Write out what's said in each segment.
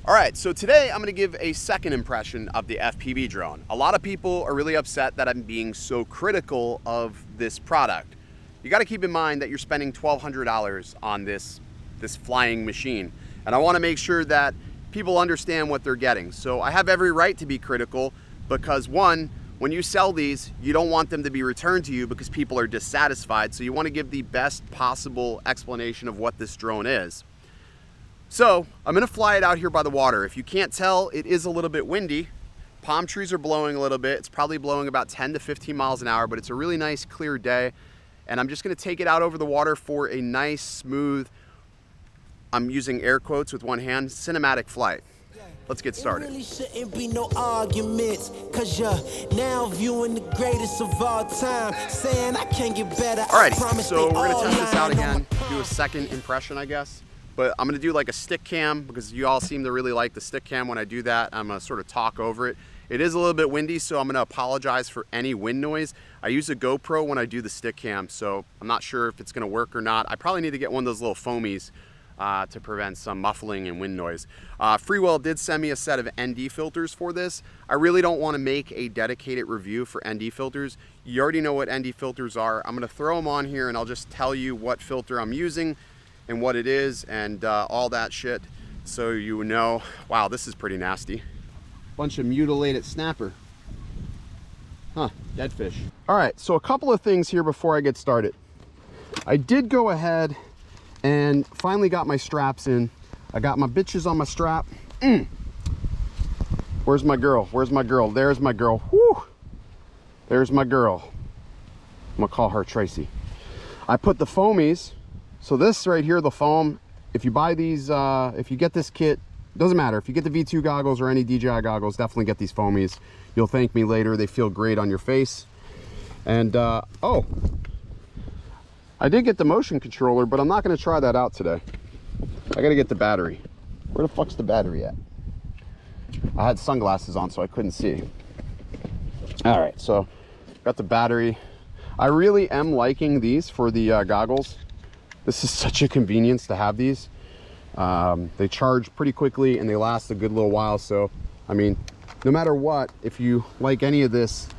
All right, so today I'm gonna give a second impression of the FPV drone. A lot of people are really upset that I'm being so critical of this product. You gotta keep in mind that you're spending $1,200 on this flying machine. And I wanna make sure that people understand what they're getting. So I have every right to be critical because one, when you sell these, you don't want them to be returned to you because people are dissatisfied. So you wanna give the best possible explanation of what this drone is. So I'm gonna fly it out here by the water. If you can't tell, it is a little bit windy. Palm trees are blowing a little bit. It's probably blowing about 10 to 15 miles an hour, but it's a really nice clear day. And I'm just gonna take it out over the water for a nice, smooth, I'm using air quotes with one hand, cinematic flight. Let's get started. It really shouldn't be no arguments, cause you're now viewing the greatest of all time, saying I can't get better. Alrighty, so we're gonna test this out again, do a second impression, I guess. But I'm gonna do like a stick cam because you all seem to really like the stick cam. When I do that, I'm gonna sort of talk over it. It is a little bit windy, so I'm gonna apologize for any wind noise. I use a GoPro when I do the stick cam, so I'm not sure if it's gonna work or not. I probably need to get one of those little foamies to prevent some muffling and wind noise. Freewell did send me a set of ND filters for this. I really don't wanna make a dedicated review for ND filters. You already know what ND filters are. I'm gonna throw them on here and I'll just tell you what filter I'm using and what it is and all that shit, so you know. Wow, this is pretty nasty. Bunch of mutilated snapper. Huh, dead fish. All right, so a couple of things here before I get started. I did go ahead and finally got my straps in. I got my bitches on my strap. Where's my girl? Where's my girl? There's my girl. Whew. There's my girl. I'm gonna call her Tracy. I put the foamies. So this right here, the foam, if you buy these, if you get this kit, doesn't matter. If you get the V2 goggles or any DJI goggles, definitely get these foamies. You'll thank me later. They feel great on your face. And, oh, I did get the motion controller, but I'm not gonna try that out today. I gotta get the battery. Where the fuck's the battery at? I had sunglasses on, so I couldn't see. All right, so got the battery. I really am liking these for the goggles. This is such a convenience to have these. They charge pretty quickly and they last a good little while. So, I mean, no matter what, if you like any of this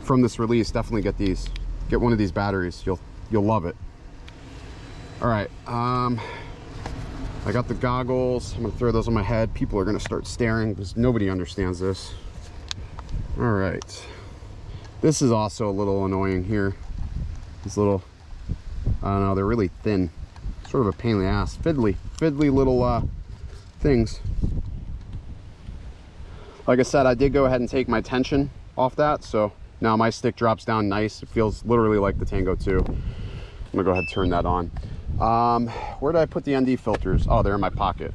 from this release, definitely get these. Get one of these batteries. You'll love it. All right. I got the goggles. I'm gonna throw those on my head. People are gonna start staring because nobody understands this. All right. This is also a little annoying here. These little, I don't know, they're really thin. Sort of a pain in the ass. Fiddly little things. Like I said, I did go ahead and take my tension off that, so now my stick drops down nice. It feels literally like the Tango 2. I'm gonna go ahead and turn that on. Where did I put the ND filters? Oh, they're in my pocket.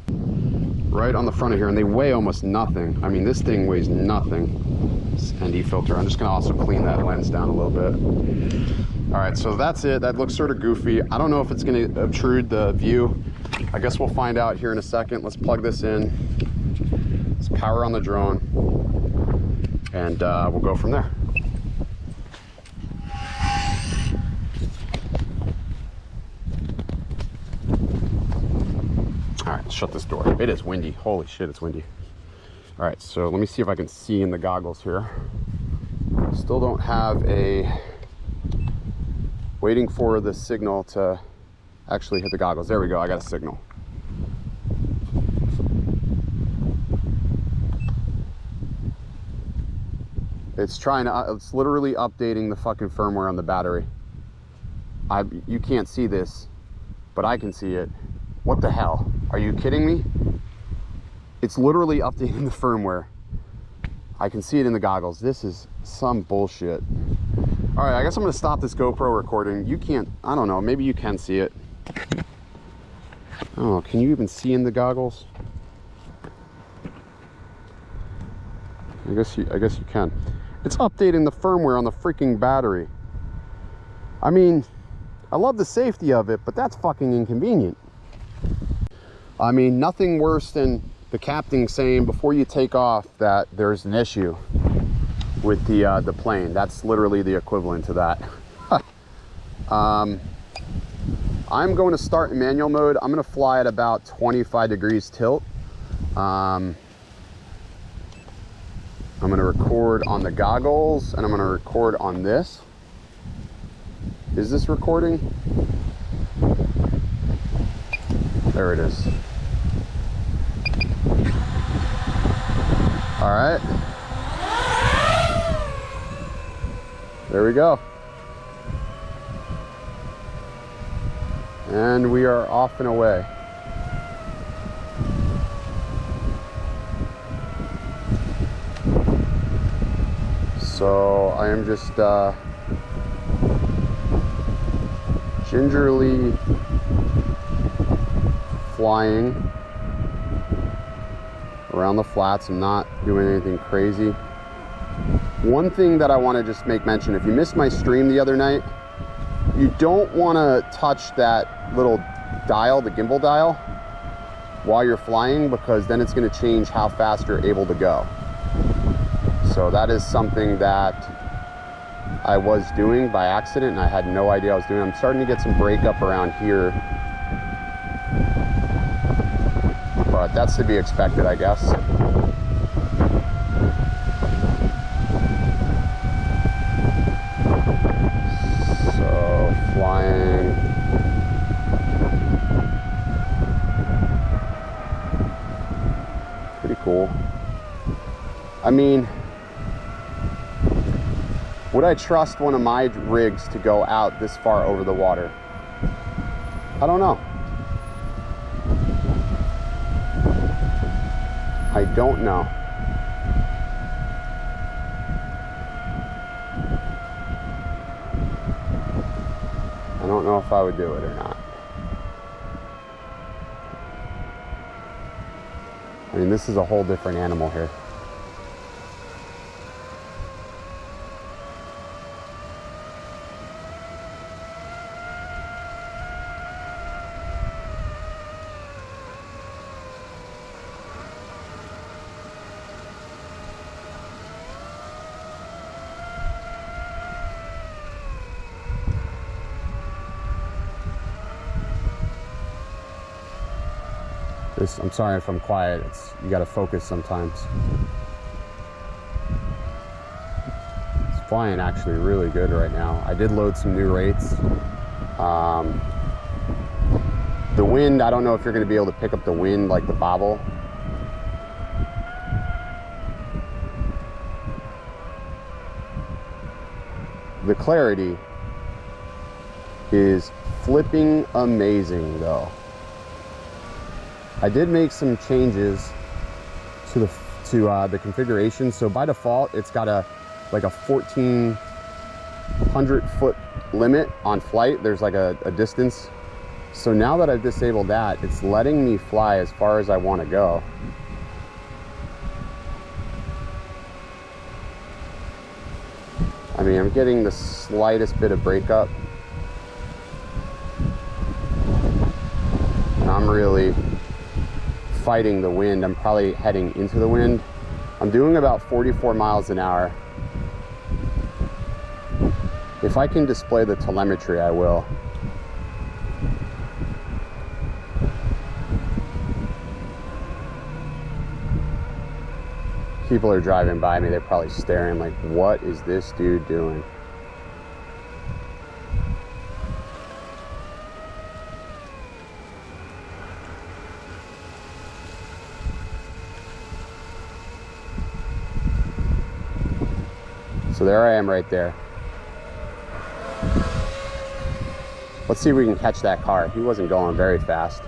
Right on the front of here, and they weigh almost nothing. I mean, this thing weighs nothing. This ND filter. I'm just gonna also clean that lens down a little bit. All right, so that's it. That looks sort of goofy. I don't know if it's gonna obtrude the view. I guess we'll find out here in a second. Let's plug this in. Let's power on the drone, and we'll go from there. All right, let's shut this door. It is windy. Holy shit, it's windy. All right, so let me see if I can see in the goggles here. Still don't have a... Waiting for the signal to actually hit the goggles. There we go, I got a signal. It's trying to, it's literally updating the fucking firmware on the battery. You can't see this, but I can see it. What the hell? Are you kidding me? It's literally updating the firmware. I can see it in the goggles. This is some bullshit. All right, I guess I'm gonna stop this GoPro recording. You can't, I don't know, maybe you can see it. Oh, can you even see in the goggles? I guess you can. It's updating the firmware on the freaking battery. I mean, I love the safety of it, but that's fucking inconvenient. I mean, nothing worse than the captain saying before you take off that there's an issue with the plane. That's literally the equivalent to that. I'm going to start in manual mode. I'm going to fly at about 25 degrees tilt. I'm going to record on the goggles, and I'm going to record on this. Is this recording? There it is. All right. There we go. And we are off and away. So I am just gingerly flying around the flats. I'm not doing anything crazy. One thing that I want to just make mention, if you missed my stream the other night, you don't want to touch that little dial, the gimbal dial, while you're flying, because then it's going to change how fast you're able to go. So that is something that I was doing by accident, and I had no idea I was doing. I'm starting to get some breakup around here, but that's to be expected, I guess. So flying. Pretty cool. I mean, would I trust one of my rigs to go out this far over the water? I don't know. I don't know. I don't know if I would do it or not. I mean, this is a whole different animal here. I'm sorry if I'm quiet. You gotta focus sometimes. It's flying actually really good right now. I did load some new rates. The wind, I don't know if you're gonna be able to pick up the wind like the bobble. The clarity is flipping amazing though. I did make some changes to the configuration. So by default, it's got like a 1,400 foot limit on flight. There's like a distance. So now that I've disabled that, it's letting me fly as far as I want to go. I mean, I'm getting the slightest bit of breakup. And I'm really fighting the wind. I'm probably heading into the wind. I'm doing about 44 miles an hour. If I can display the telemetry, I will. People are driving by me, they're probably staring like, what is this dude doing? So there I am right there. Let's see if we can catch that car. He wasn't going very fast.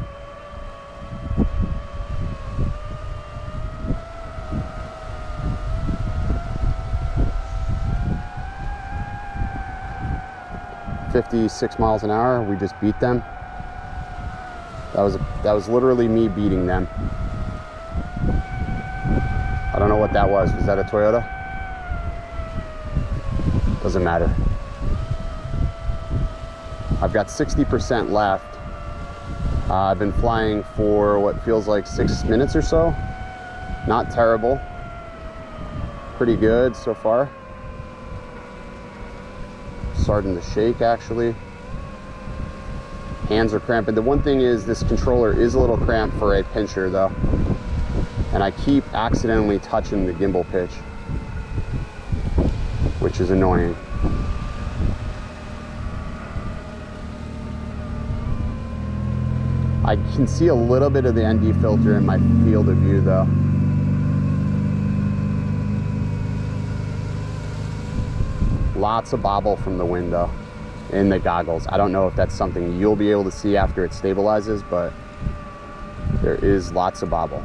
$56 miles an hour. We just beat them. That was literally me beating them. I don't know what that was. Was that a Toyota? Doesn't matter. I've got 60% left. I've been flying for what feels like 6 minutes or so. Not terrible. Pretty good so far. Starting to shake actually. Hands are cramping. The one thing is this controller is a little cramped for a pincher though. And I keep accidentally touching the gimbal pitch, which is annoying. I can see a little bit of the ND filter in my field of view though. Lots of bobble from the wind though, in the goggles. I don't know if that's something you'll be able to see after it stabilizes, but there is lots of bobble.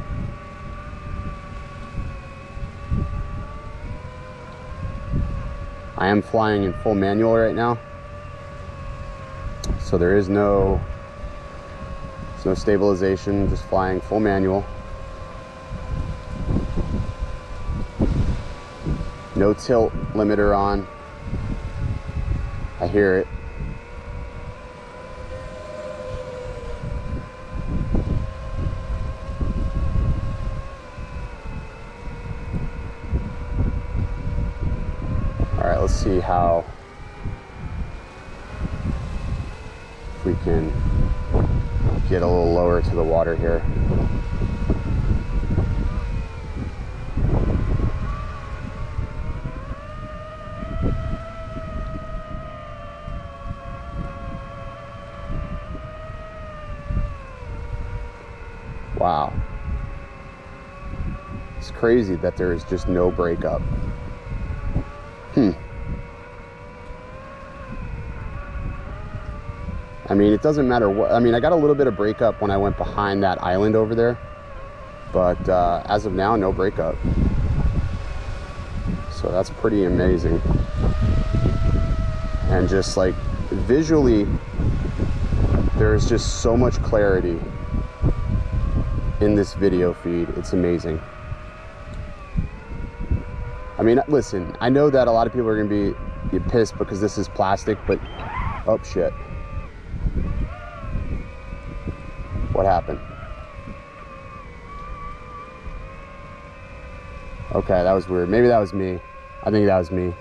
I am flying in full manual right now, so there is no stabilization, just flying full manual. No tilt limiter on. I hear it. All right, let's see if we can get a little lower to the water here. Wow. It's crazy that there is just no breakup. I mean, it doesn't matter what, I mean, I got a little bit of breakup when I went behind that island over there, but as of now, no breakup. So that's pretty amazing. And just like visually, there's just so much clarity in this video feed. It's amazing. I mean, listen, I know that a lot of people are gonna be pissed because this is plastic, but oh shit. What happened? Okay, that was weird. Maybe that was me. I think that was me.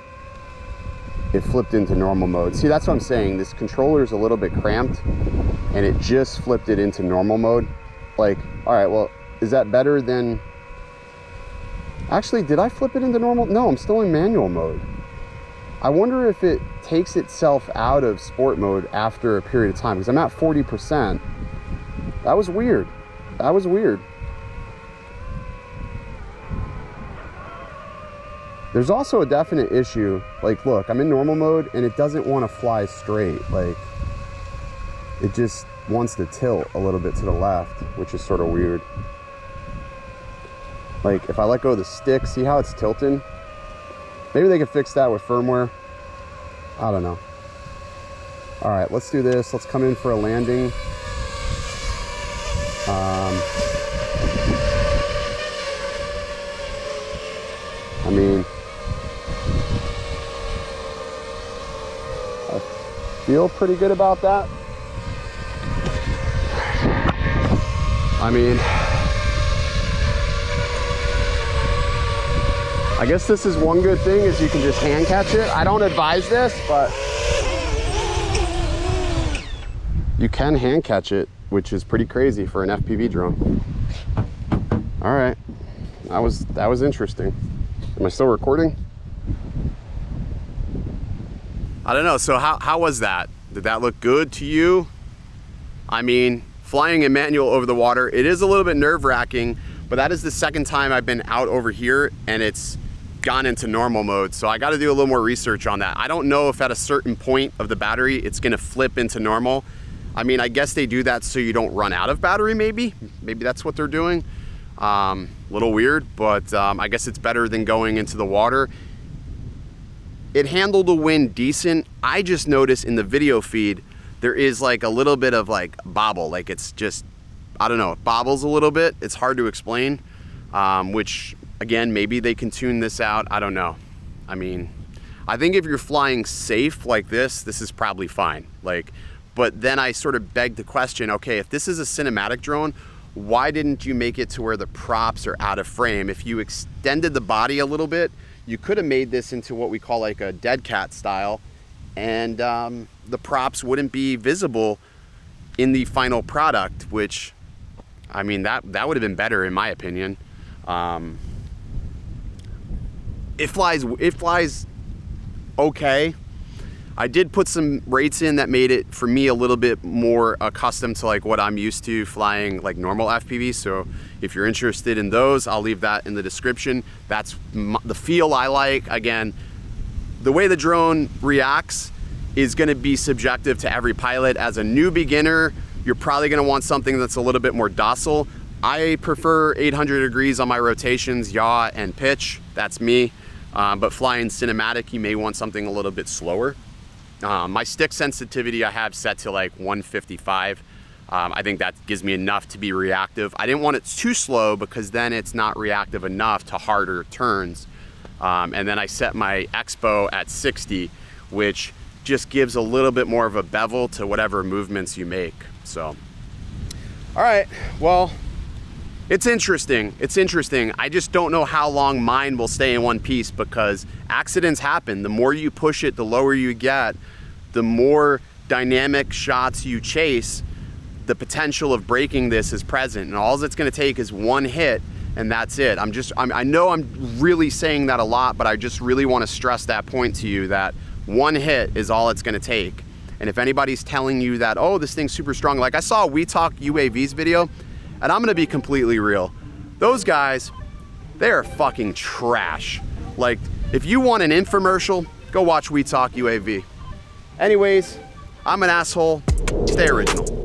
It flipped into normal mode. See, that's what I'm saying. This controller is a little bit cramped and it just flipped it into normal mode. Like, all right, well, is that better than... Actually, did I flip it into normal? No, I'm still in manual mode. I wonder if it takes itself out of sport mode after a period of time, because I'm at 40%. That was weird. That was weird. There's also a definite issue. Like, look, I'm in normal mode and it doesn't want to fly straight. Like, it just wants to tilt a little bit to the left, which is sort of weird. Like, if I let go of the stick, see how it's tilting? Maybe they could fix that with firmware. I don't know. All right, let's do this. Let's come in for a landing. I mean, I feel pretty good about that. I mean, I guess this is one good thing is you can just hand catch it. I don't advise this, but you can hand catch it, which is pretty crazy for an FPV drone. All right, that was interesting. Am I still recording? I don't know, so how was that? Did that look good to you? I mean, flying in manual over the water, it is a little bit nerve-wracking, but that is the second time I've been out over here and it's gone into normal mode. So I gotta do a little more research on that. I don't know if at a certain point of the battery, it's gonna flip into normal. I mean, I guess they do that so you don't run out of battery, maybe. Maybe that's what they're doing. Little weird, but I guess it's better than going into the water. It handled the wind decent. I just noticed in the video feed, there is like a little bit of like bobble. Like it's just, I don't know, it bobbles a little bit. It's hard to explain, which again, maybe they can tune this out. I don't know. I mean, I think if you're flying safe like this is probably fine. Like, but then I sort of beg the question, okay, if this is a cinematic drone, why didn't you make it to where the props are out of frame? If you extended the body a little bit, you could have made this into what we call like a dead cat style, and the props wouldn't be visible in the final product, which, I mean, that would have been better in my opinion. It flies okay. I did put some rates in that made it, for me, a little bit more accustomed to like what I'm used to flying like normal FPV. So if you're interested in those, I'll leave that in the description. That's the feel I like. Again, the way the drone reacts is gonna be subjective to every pilot. As a new beginner, you're probably gonna want something that's a little bit more docile. I prefer 800 degrees on my rotations, yaw and pitch, that's me. But flying cinematic, you may want something a little bit slower. My stick sensitivity I have set to like 155. I think that gives me enough to be reactive. I didn't want it too slow because then it's not reactive enough to harder turns. And then I set my expo at 60, which just gives a little bit more of a bevel to whatever movements you make. So, all right, well, it's interesting. It's interesting. I just don't know how long mine will stay in one piece because accidents happen. The more you push it, the lower you get, the more dynamic shots you chase, the potential of breaking this is present. And all it's gonna take is one hit and that's it. I know I'm really saying that a lot, but I just really wanna stress that point to you that one hit is all it's gonna take. And if anybody's telling you that, oh, this thing's super strong, like I saw a We Talk UAVs video, and I'm gonna be completely real. Those guys, they're fucking trash. Like, if you want an infomercial, go watch We Talk UAV. Anyways, I'm an asshole. Stay original.